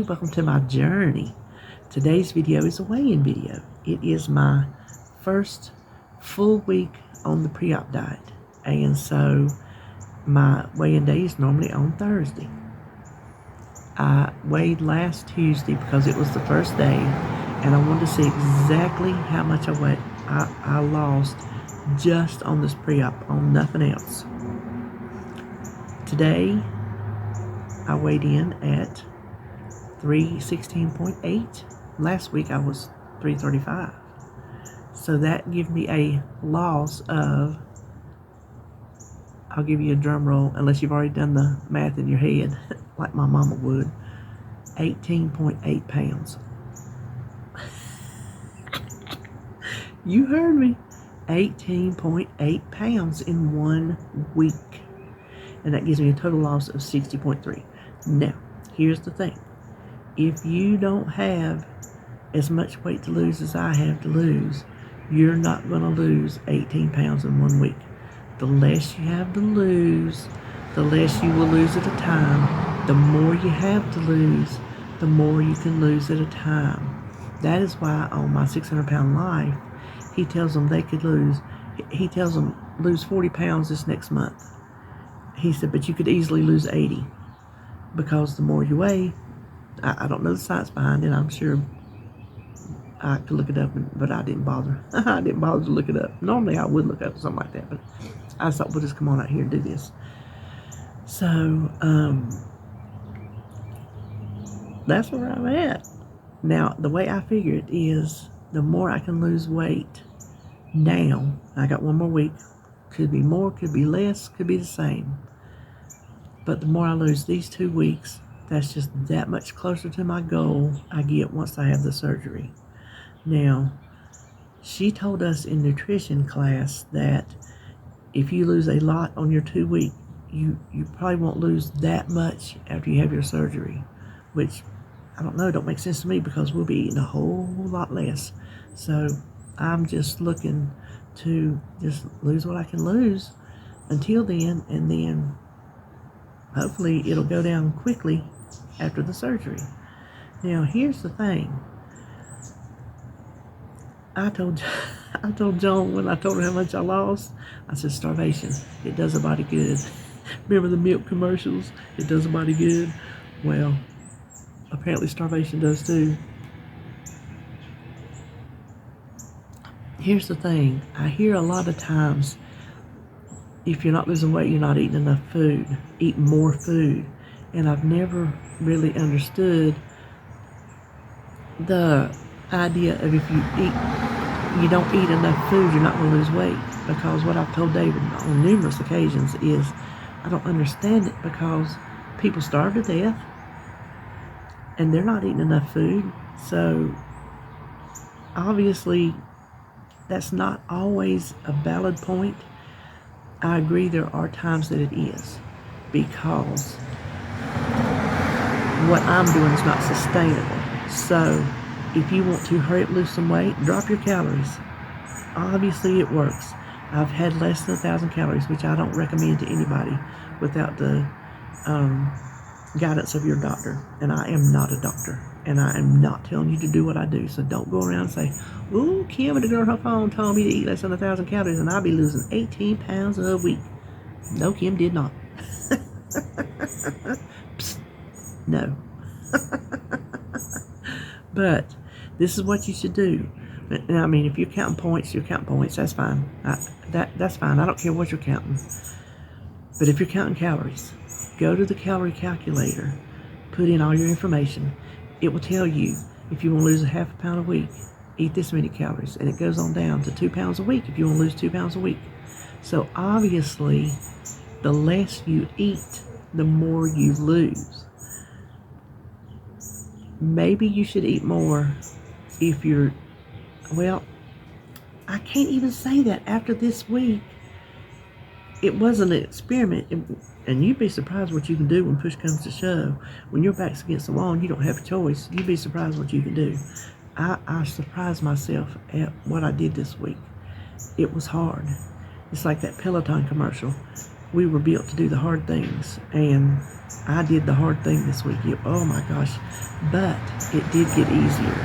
welcome to my journey. Today's video is a weigh-in video. It is my first full week on the pre-op diet, and so my weigh-in day is normally on Thursday. I weighed last Tuesday because it was the first day, and I wanted to see exactly how much I lost just on this pre-op, on nothing else. Today I weighed in at 316.8. Last week I was 335. So that gives me a loss of, I'll give you a drum roll, unless you've already done the math in your head, like my mama would, 18.8 pounds. You heard me. 18.8 pounds in 1 week. And that gives me a total loss of 60.3. Now, here's the thing. If you don't have as much weight to lose as I have to lose, you're not going to lose 18 pounds in 1 week. The less you have to lose, the less you will lose at a time. The more you have to lose, the more you can lose at a time. That is why on my 600-pound life, he tells them lose 40 pounds this next month. He said, but you could easily lose 80 because the more you weigh, I don't know the science behind it. I'm sure I could look it up, but I didn't bother. I didn't bother to look it up. Normally I would look up something like that, but I thought we'll just come on out here and do this. So, that's where I'm at. Now, the way I figure it is the more I can lose weight now, I got 1 more week. Could be more, could be less, could be the same. But the more I lose these 2 weeks, that's just that much closer to my goal I get once I have the surgery. Now, she told us in nutrition class that if you lose a lot on your 2 week, you probably won't lose that much after you have your surgery, which, I don't know, don't make sense to me because we'll be eating a whole lot less. So I'm just looking to just lose what I can lose until then, and then hopefully it'll go down quickly after the surgery. Now, here's the thing. I told Joan when I told her how much I lost, I said, starvation, it does a body good. Remember the milk commercials? It does a body good. Well, apparently starvation does too. Here's the thing. I hear a lot of times, if you're not losing weight, you're not eating enough food. Eat more food. And I've never really understood the idea of if you don't eat enough food, you're not going to lose weight. Because what I've told David on numerous occasions is, I don't understand it because people starve to death and they're not eating enough food. So obviously that's not always a valid point. I agree there are times that it is, because what I'm doing is not sustainable. So if you want to hurry up, lose some weight, drop your calories. Obviously it works. I've had less than 1,000 calories, which I don't recommend to anybody without the guidance of your doctor. And I am not a doctor, and I am not telling you to do what I do. So don't go around and say, ooh, Kim, the girl on her phone told me to eat less than 1,000 calories and I'll be losing 18 pounds a week. No, Kim did not. Psst, no. But this is what you should do. And I mean, if you're counting points, that's fine. That's fine. I don't care what you're counting. But if you're counting calories, go to the calorie calculator, put in all your information. It will tell you if you want to lose a half a pound a week, eat this many calories. And it goes on down to 2 pounds a week if you want to lose 2 pounds a week. So obviously, the less you eat, the more you lose. Maybe you should eat more if you're, well, I can't even say that after this week. It wasn't an experiment, and you'd be surprised what you can do when push comes to shove. When your back's against the wall and you don't have a choice, you'd be surprised what you can do. I surprised myself at what I did this week. It was hard. It's like that Peloton commercial. we were built to do the hard things, and I did the hard thing this week. Oh my gosh, but it did get easier.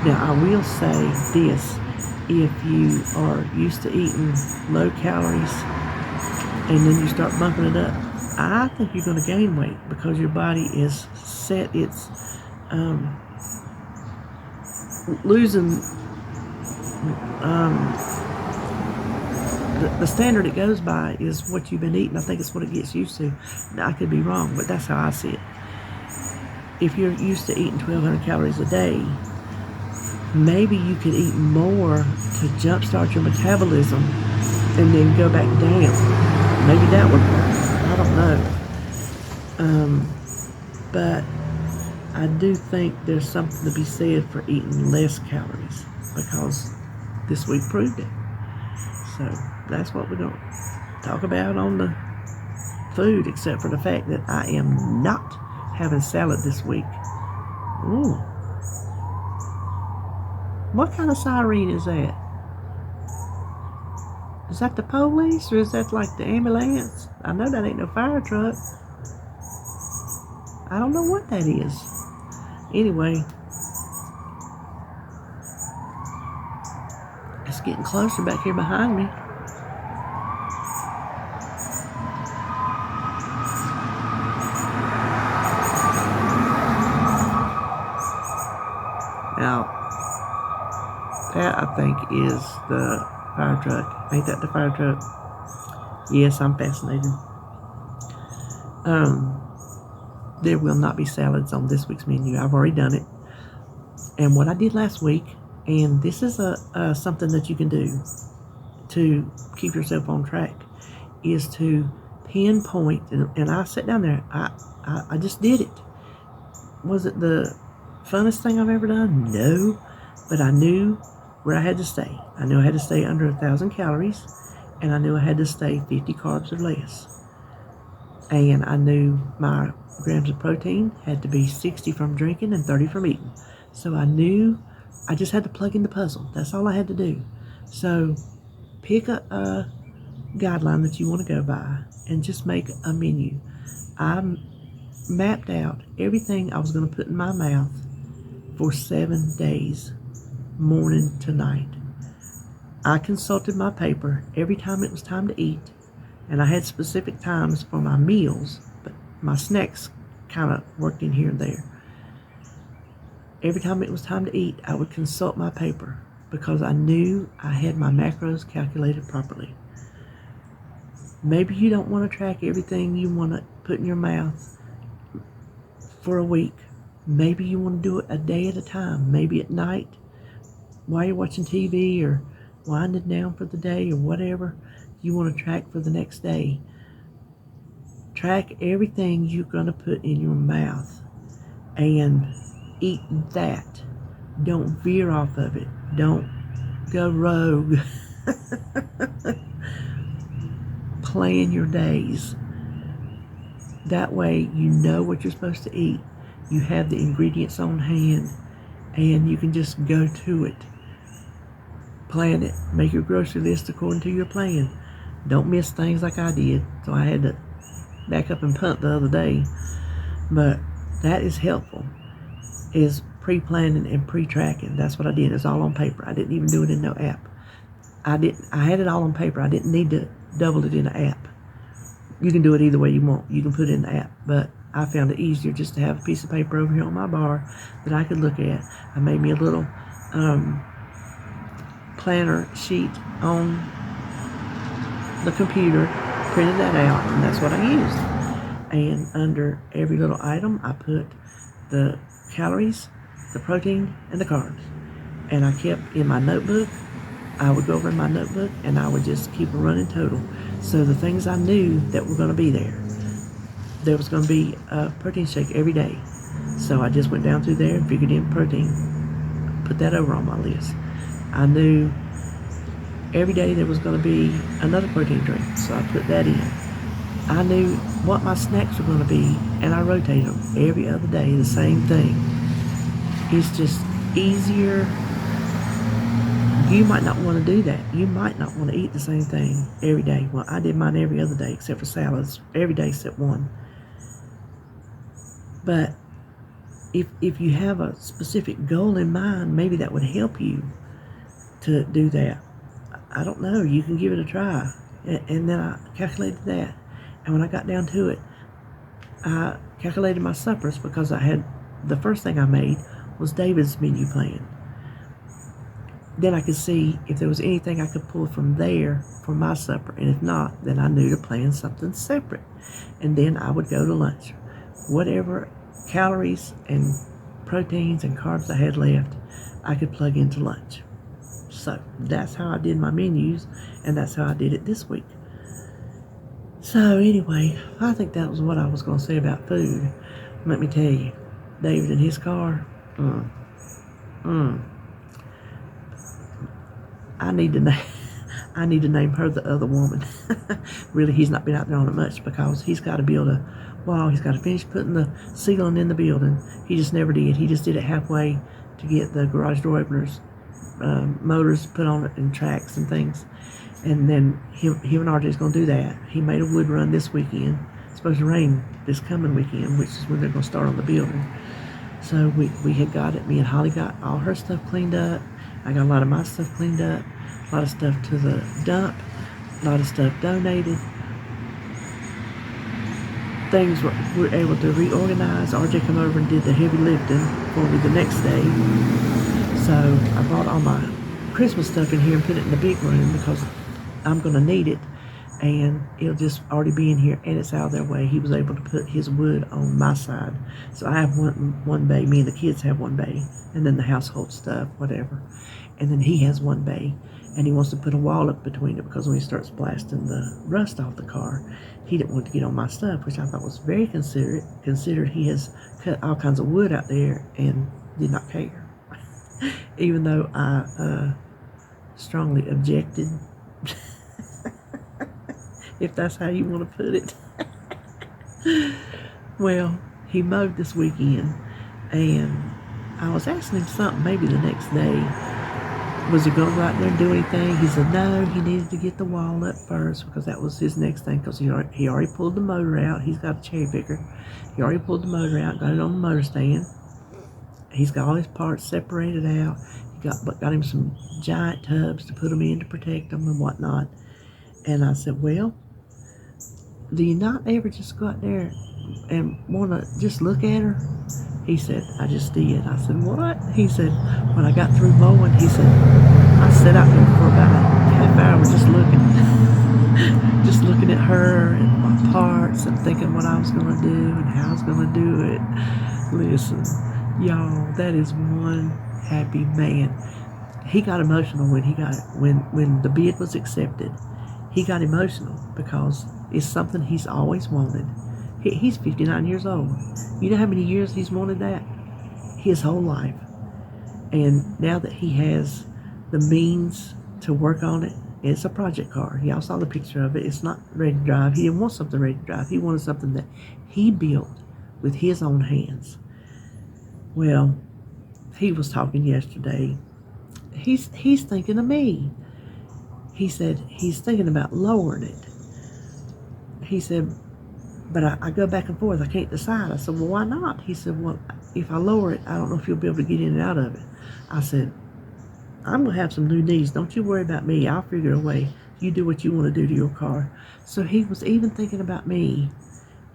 Now I will say this, if you are used to eating low calories and then you start bumping it up, I think you're going to gain weight because your body is set. It's losing the standard it goes by is what you've been eating. I think it's what it gets used to. Now, I could be wrong, but that's how I see it. If you're used to eating 1,200 calories a day, maybe you could eat more to jumpstart your metabolism and then go back down. Maybe that would work. I don't know. But I do think there's something to be said for eating less calories because this week proved it. So that's what we're going to talk about on the food, except for the fact that I am not having salad this week. Ooh. What kind of siren is that? Is that the police or is that like the ambulance? I know that ain't no fire truck. I don't know what that is. Anyway, it's getting closer back here behind me. Now, that I think is the fire truck. Ain't that the fire truck? Yes, I'm fascinated. There will not be salads on this week's menu. I've already done it. And what I did last week, and this is something that you can do to keep yourself on track, is to pinpoint, and I sat down there, I just did it. Was it the funnest thing I've ever done? No, but I knew where I had to stay. I knew I had to stay under 1,000 calories, and I knew I had to stay 50 carbs or less. And I knew my grams of protein had to be 60 from drinking and 30 from eating. So I knew I just had to plug in the puzzle. That's all I had to do. So pick a guideline that you want to go by and just make a menu. I mapped out everything I was going to put in my mouth for 7 days, morning to night. I consulted my paper every time it was time to eat, and I had specific times for my meals, but my snacks kind of worked in here and there. Every time it was time to eat, I would consult my paper because I knew I had my macros calculated properly. Maybe you don't want to track everything you want to put in your mouth for a week. Maybe you want to do it a day at a time. Maybe at night while you're watching TV or winding down for the day or whatever you want to track for the next day. Track everything you're going to put in your mouth and eat that. Don't veer off of it. Don't go rogue. Plan your days. That way you know what you're supposed to eat. You have the ingredients on hand and you can just go to it. Plan it. Make your grocery list according to your plan. Don't miss things like I did. So I had to back up and punt the other day. But that is helpful. Is pre-planning and pre-tracking. That's what I did. It's all on paper. I didn't even do it in no app. I had it all on paper. I didn't need to double it in an app. You can do it either way you want. You can put it in the app. But I found it easier just to have a piece of paper over here on my bar that I could look at. I made me a little planner sheet on the computer, printed that out, and that's what I used. And under every little item, I put the calories, the protein, and the carbs. And I kept in my notebook, I would go over in my notebook, and I would just keep a running total. So the things I knew that were going to be there was going to be a protein shake every day. So I just went down through there and figured in protein, put that over on my list. I knew every day there was going to be another protein drink, so I put that in. I knew what my snacks were going to be, and I rotated them every other day, the same thing. It's just easier, You might not want to do that. You might not want to eat the same thing every day. Well, I did mine every other day except for salads. Every day except one. But if you have a specific goal in mind, maybe that would help you to do that. I don't know. You can give it a try. And then I calculated that. And when I got down to it, I calculated my suppers because the first thing I made was David's menu plan. Then I could see if there was anything I could pull from there for my supper. And if not, then I knew to plan something separate. And then I would go to lunch. Whatever calories and proteins and carbs I had left, I could plug into lunch. So that's how I did my menus, and that's how I did it this week. So anyway, I think that was what I was going to say about food. Let me tell you, David in his car, I need to name her the other woman. Really, he's not been out there on it much because he's got to build a wall. He's got to finish putting the ceiling in the building. He just never did. He just did it halfway to get the garage door openers, motors put on it and tracks and things. And then him and RJ's going to do that. He made a wood run this weekend. It's supposed to rain this coming weekend, which is when they're going to start on the building. So we had got it. Me and Holly got all her stuff cleaned up. I got a lot of my stuff cleaned up. A lot of stuff to the dump. A lot of stuff donated. Things were able to reorganize. RJ came over and did the heavy lifting for me the next day. So I brought all my Christmas stuff in here and put it in the big room because I'm going to need it, and it'll just already be in here, and it's out of their way. He was able to put his wood on my side. So I have one bay. Me and the kids have one bay, and then the household stuff, whatever. And then he has one bay, and he wants to put a wall up between it because when he starts blasting the rust off the car, he didn't want to get on my stuff, which I thought was very considerate, considered he has cut all kinds of wood out there and did not care. Even though I strongly objected, if that's how you want to put it. Well, he mowed this weekend, and I was asking him something maybe the next day. Was he going to go out there and do anything? He said no, he needed to get the wall up first because that was his next thing, because he already pulled the motor out. He's got a cherry picker. He already pulled the motor out, got it on the motor stand. He's got all his parts separated out. He got him some giant tubs to put them in to protect them and whatnot. And I said, well, do you not ever just go out there and want to just look at her? He said, I just did. I said, what? He said, when I got through mowing, he said, I sat out there for about a half hour just looking. Just looking at her and my parts and thinking what I was going to do and how I was going to do it. Listen, y'all, that is one happy man. He got emotional when the bid was accepted. He got emotional because it's something he's always wanted. He's 59 years old. You know how many years he's wanted that? His whole life. And now that he has the means to work on it, it's a project car. Y'all saw the picture of it. It's not ready to drive. He didn't want something ready to drive. He wanted something that he built with his own hands. Well, he was talking yesterday. He's thinking of me. He said he's thinking about lowering it. He said, but I go back and forth. I can't decide. I said, well, why not? He said, well, if I lower it, I don't know if you'll be able to get in and out of it. I said, I'm going to have some new knees. Don't you worry about me. I'll figure a way. You do what you want to do to your car. So he was even thinking about me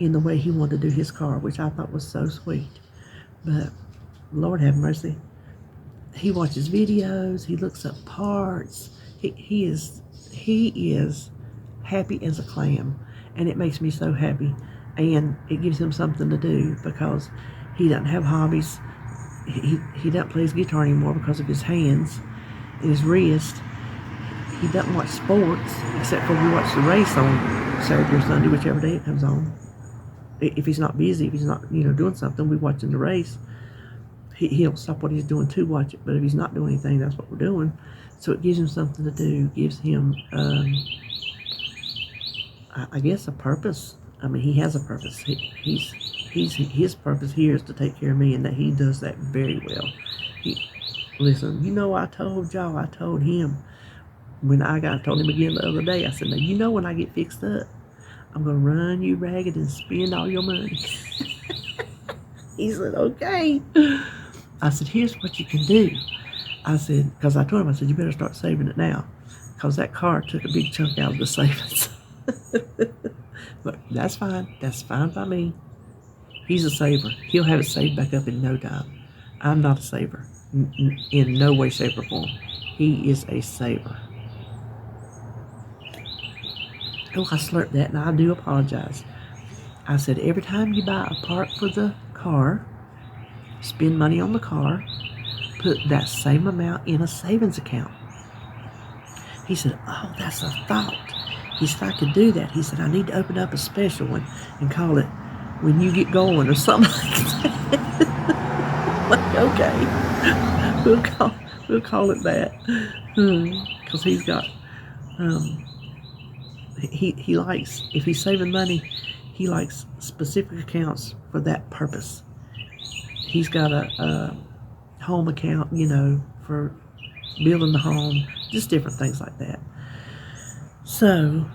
in the way he wanted to do his car, which I thought was so sweet. But Lord have mercy. He watches videos. He looks up parts. He is happy as a clam. And it makes me so happy. And it gives him something to do because he doesn't have hobbies. He doesn't play his guitar anymore because of his hands and his wrist. He doesn't watch sports except for we watch the race on Saturday or Sunday, whichever day it comes on. If he's not busy, if he's not doing something, we watching the race. He'll stop what he's doing to watch it. But if he's not doing anything, that's what we're doing. So it gives him something to do. Gives him I guess a purpose. I mean, he has a purpose. His purpose here is to take care of me, and that he does that very well. Listen, I told y'all, I told him when I told him again the other day, I said, now when I get fixed up, I'm going to run you ragged and spend all your money. He said, okay. I said, here's what you can do. I said, because I told him, I said, you better start saving it now, because that car took a big chunk out of the savings. But that's fine. That's fine by me. He's a saver. He'll have it saved back up in no time. I'm not a saver. In no way, shape, or form. He is a saver. Oh, I slurped that, and I do apologize. I said, every time you buy a part for the car, spend money on the car, put that same amount in a savings account. He said, oh, that's a thought. He said, I could do that. He said, I need to open up a special one and call it When You Get Going or something like that. Like, okay, we'll call it that. Because he's got, he likes, if he's saving money, he likes specific accounts for that purpose. He's got a home account, for building the home, just different things like that. So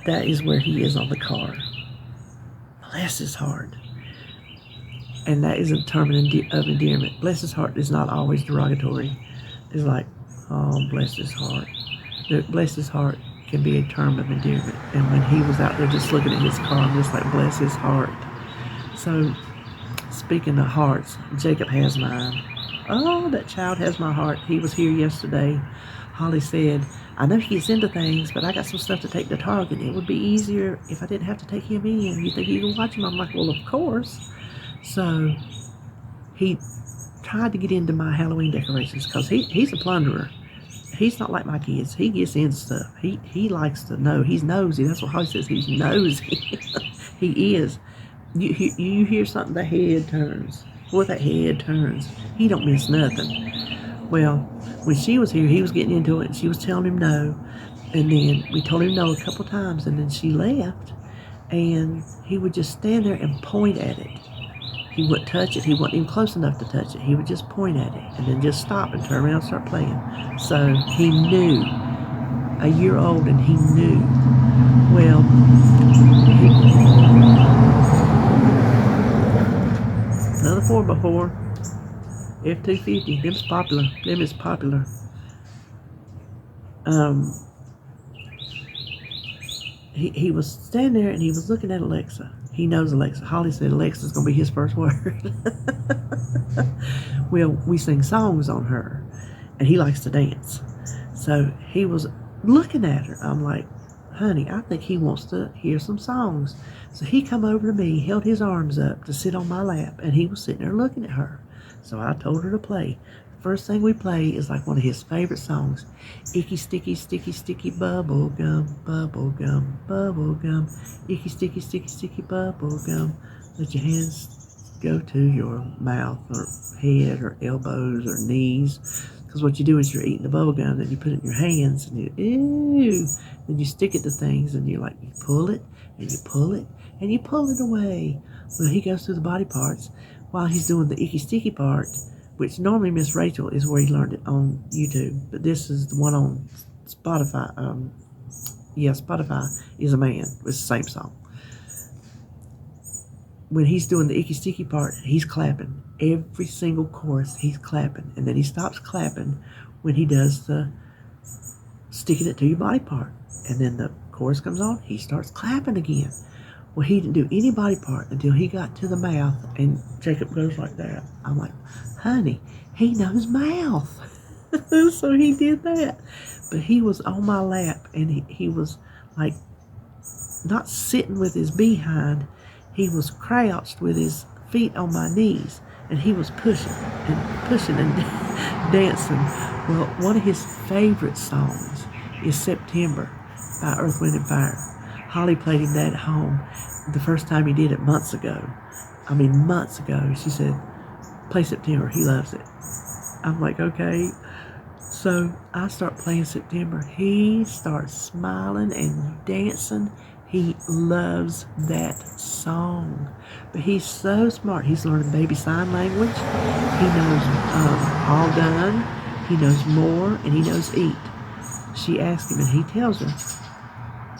that is where he is on the car. Bless his heart. And that is a term of endearment. Bless his heart is not always derogatory. It's like, oh, bless his heart. Bless his heart can be a term of endearment. And when he was out there just looking at his car, I'm just like, bless his heart. So, speaking of hearts, Jacob has mine. Oh, that child has my heart. He was here yesterday. Holly said, I know he gets into things, but I got some stuff to take to Target. It would be easier if I didn't have to take him in. You think you can watch him? I'm like, well, of course. So he tried to get into my Halloween decorations because he's a plunderer. He's not like my kids. He gets into stuff. He likes to know. He's nosy. That's what Holly says. He's nosy. He is. You hear something, the head turns. Boy, that head turns. He don't miss nothing. Well, when she was here, he was getting into it, and she was telling him no. And then we told him no a couple times, and then she left, and he would just stand there and point at it. He wouldn't touch it. He wasn't even close enough to touch it. He would just point at it, and then just stop and turn around and start playing. So he knew. A year old, and he knew. Well, another 4x4. F-250, them is popular. He was standing there and he was looking at Alexa. He knows Alexa. Holly said Alexa's gonna be his first word. Well, we sing songs on her, and he likes to dance. So he was looking at her. I'm like, honey, I think he wants to hear some songs. So he come over to me, held his arms up to sit on my lap, and he was sitting there looking at her. So I told her to play. First thing we play is like one of his favorite songs. Icky, sticky, sticky, sticky, bubble gum, bubble gum, bubble gum. Icky, sticky, sticky, sticky, bubble gum. Let your hands go to your mouth or head or elbows or knees. Because what you do is you're eating the bubble gum, then you put it in your hands, and then you stick it to things, and you pull it, and you pull it, and you pull it away. Well, he goes through the body parts while he's doing the icky sticky part, which normally Miss Rachel is where he learned it on YouTube, but this is the one on Spotify. Spotify is a man. It's the same song. When he's doing the icky sticky part, he's clapping. Every single chorus, he's clapping. And then he stops clapping when he does the sticking it to your body part. And then the chorus comes on, he starts clapping again. Well, he didn't do any body part until he got to the mouth, and Jacob goes like that. I'm like, honey, he knows mouth. So he did that. But he was on my lap, and he was like not sitting with his behind. He was crouched with his feet on my knees, and he was pushing and dancing. Well, one of his favorite songs is September by Earth, Wind & Fire. Holly played him that at home the first time he did it months ago. She said, play September. He loves it. I'm like, okay. So I start playing September. He starts smiling and dancing He loves that song. But he's so smart. He's learning baby sign language. He knows all done. He knows more, and he knows eat. She asks him, and he tells her.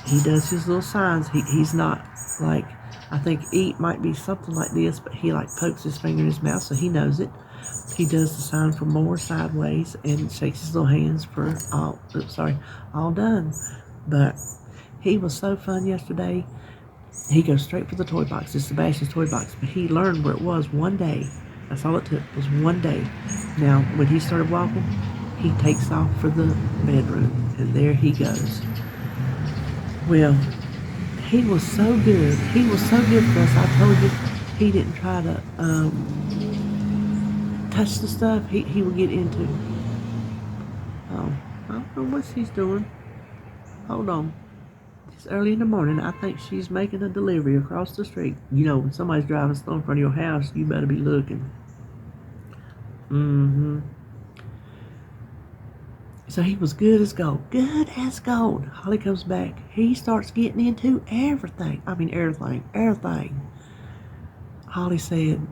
He does his little signs. He's not like, I think eat might be something like this, but he like pokes his finger in his mouth, so he knows it. He does the sign for more sideways and shakes his little hands for all done. But he was so fun yesterday. He goes straight for the toy box. It's Sebastian's toy box, but he learned where it was one day. That's all it took, was one day. Now, when he started walking, he takes off for the bedroom, and there he goes. Well, he was so good. He was so good for us. I told you he didn't try to touch the stuff he would get into. Oh, I don't know what she's doing. Hold on. It's early in the morning. I think she's making a delivery across the street. You know, when somebody's driving slow in front of your house, you better be looking. So he was good as gold. Good as gold. Holly comes back. He starts getting into everything. I mean, everything. Holly said,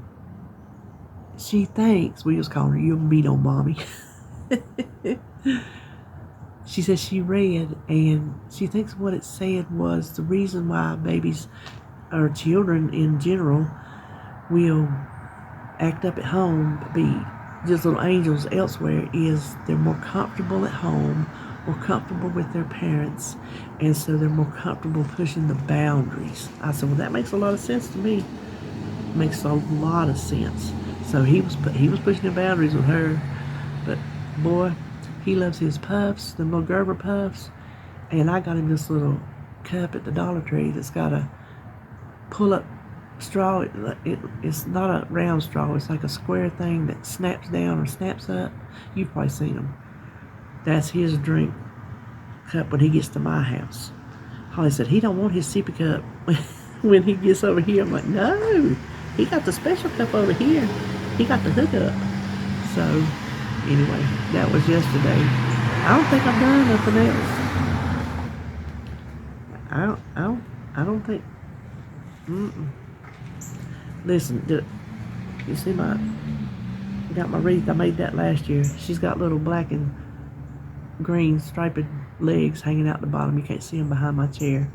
she thinks, we was calling her, you'll beat on mommy. She says she read, and she thinks what it said was the reason why babies or children in general will act up at home, but be just little angels elsewhere, is they're more comfortable at home, more comfortable with their parents, and so they're more comfortable pushing the boundaries. I said, well, that makes a lot of sense to me. Makes a lot of sense. So he was pushing the boundaries with her, but boy, he loves his puffs, the little Gerber puffs, and I got him this little cup at the Dollar Tree that's got a pull-up straw. It's not a round straw. It's like a square thing that snaps down or snaps up. You've probably seen them. That's his drink cup when he gets to my house. Holly said he don't want his sippy cup when he gets over here. I'm like, no, he got the special cup over here. He got the hookup. So anyway, that was yesterday. I don't think I've done nothing else. I don't think. Listen, you see got my wreath. I made that last year. She's got little black and green striped legs hanging out the bottom. You can't see them behind my chair.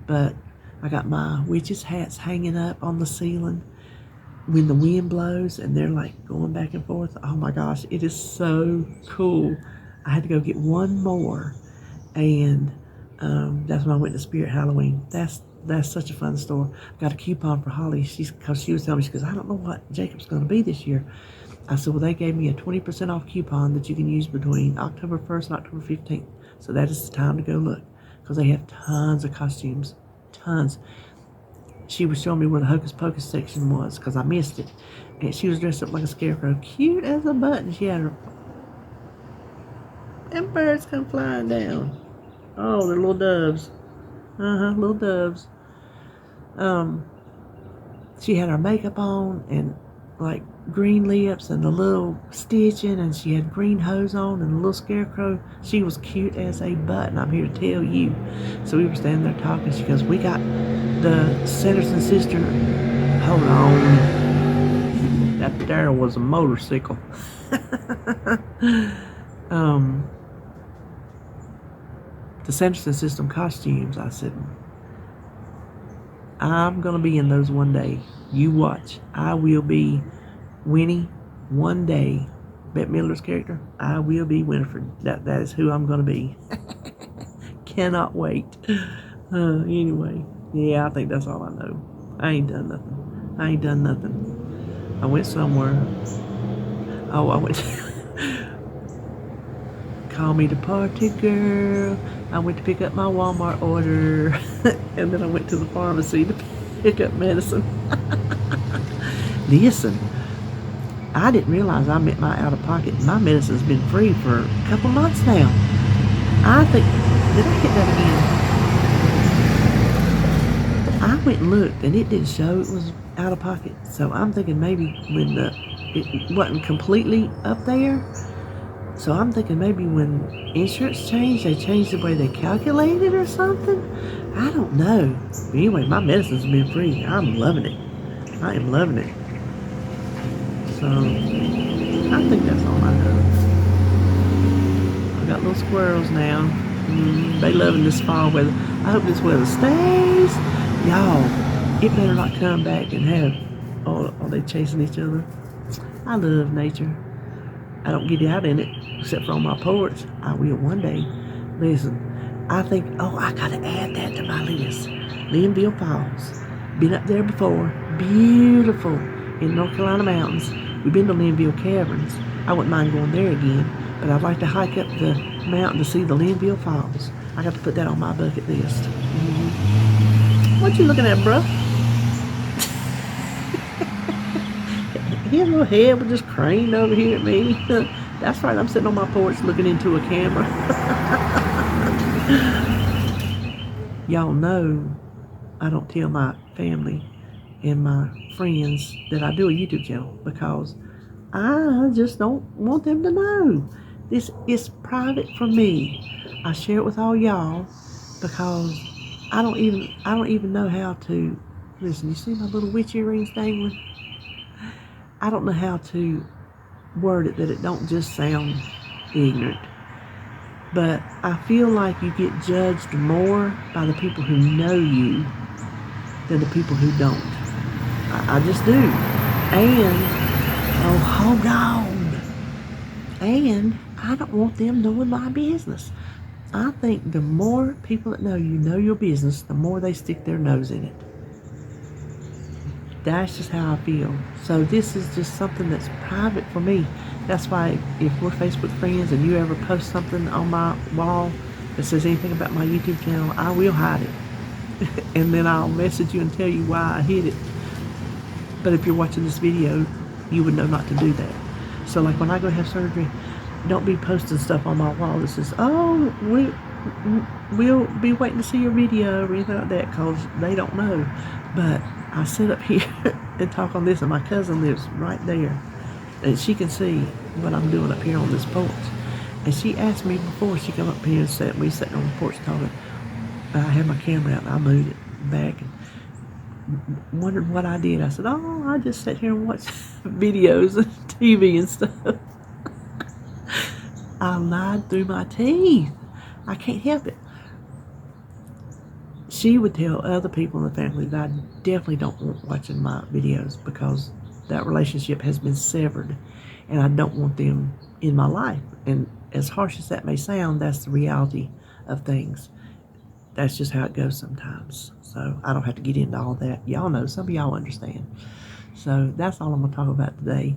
But I got my witches' hats hanging up on the ceiling when the wind blows, and they're like going back and forth. Oh my gosh, it is so cool. I had to go get one more, and that's when I went to Spirit Halloween. That's such a fun store. Got a coupon for Holly. Because she was telling me, she goes, I don't know what Jacob's going to be this year. I said, well, they gave me a 20% off coupon that you can use between October 1st and October 15th. So that is the time to go look, because they have tons of costumes. Tons. She was showing me where the Hocus Pocus section was, because I missed it. And she was dressed up like a scarecrow. Cute as a button. She had her... And birds come flying down. Oh, they're little doves. Little doves. She had her makeup on and like green lips and the little stitching, and she had green hose on and a little scarecrow. She was cute as a button, I'm here to tell you. So we were standing there talking. She goes, we got the Sanderson sister. Hold on. That there was a motorcycle. The Sanderson System costumes. I said, I'm going to be in those one day. You watch. I will be Winnie one day. Bette Midler's character. I will be Winifred. That is who I'm going to be. Cannot wait. Anyway. Yeah, I think that's all I know. I ain't done nothing. I went somewhere. Oh, I went... Call me the party girl. I went to pick up my Walmart order, and then I went to the pharmacy to pick up medicine. Listen, I didn't realize I met my out-of-pocket. My medicine's been free for a couple months now. I think, did I hit that again? I went and looked, and it didn't show it was out-of-pocket. So I'm thinking maybe when it wasn't completely up there, So I'm thinking maybe when insurance changed, they changed the way they calculate it or something. I don't know. But anyway, my medicine's been free. I'm loving it. I am loving it. So I think that's all I know. I got little squirrels now. They loving this fall weather. I hope this weather stays. Y'all, it better not come back and have all they chasing each other. I love nature. I don't get out in it except for on my porch. I will one day. Listen, I think, I gotta add that to my list. Linville Falls. Been up there before. Beautiful. In North Carolina mountains. We've been to Linville Caverns. I wouldn't mind going there again, but I'd like to hike up the mountain to see the Linville Falls. I got to put that on my bucket list. What you looking at, bro? His little head was just craned over here at me. That's right, I'm sitting on my porch looking into a camera. Y'all know I don't tell my family and my friends that I do a YouTube channel because I just don't want them to know. This is private for me. I share it with all y'all because I don't even know how to listen. You see my little witch earrings dangling? I don't know how to word it that it don't just sound ignorant. But I feel like you get judged more by the people who know you than the people who don't. I just do. And, hold on. And I don't want them knowing my business. I think the more people that know your business, the more they stick their nose in it. That's just how I feel. So this is just something that's private for me. That's why if we're Facebook friends and you ever post something on my wall that says anything about my YouTube channel, I will hide it. And then I'll message you and tell you why I hid it. But if you're watching this video, you would know not to do that. So like when I go have surgery, don't be posting stuff on my wall that says, we'll be waiting to see your video or anything like that, because they don't know. But I sit up here and talk on this, and my cousin lives right there, and she can see what I'm doing up here on this porch. And she asked me before she come up here and sat, we sitting on the porch talking. I had my camera out and I moved it back and wondered what I did. I said, I just sit here and watch videos and TV and stuff. I lied through my teeth. I can't help it. She would tell other people in the family that I definitely don't want watching my videos because that relationship has been severed and I don't want them in my life. And as harsh as that may sound, that's the reality of things. That's just how it goes sometimes. So I don't have to get into all that. Y'all know, some of y'all understand. So that's all I'm going to talk about today.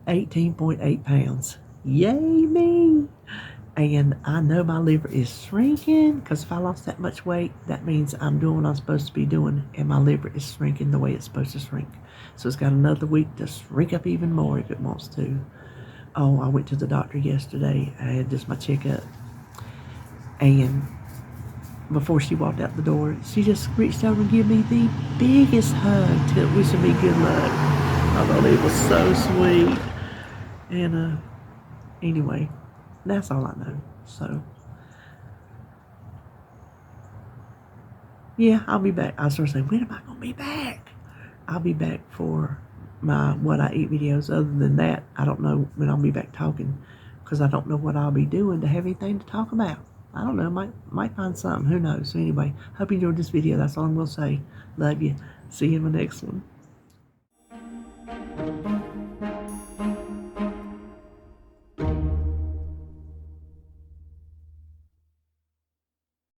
18.8 pounds. Yay me! And I know my liver is shrinking because if I lost that much weight, that means I'm doing what I'm supposed to be doing and my liver is shrinking the way it's supposed to shrink. So it's got another week to shrink up even more if it wants to. I went to the doctor yesterday. I had just my checkup. And before she walked out the door, she just reached over and gave me the biggest hug wishing me good luck. I thought it was so sweet. And anyway, that's all I know. So yeah, I'll be back. I was sort of saying, when am I going to be back? I'll be back for my what I eat videos. Other than that, I don't know when I'll be back talking because I don't know what I'll be doing to have anything to talk about. I don't know, might find something, who knows. So anyway, hope you enjoyed this video. That's all I'm going to say. Love you. See you in the next one.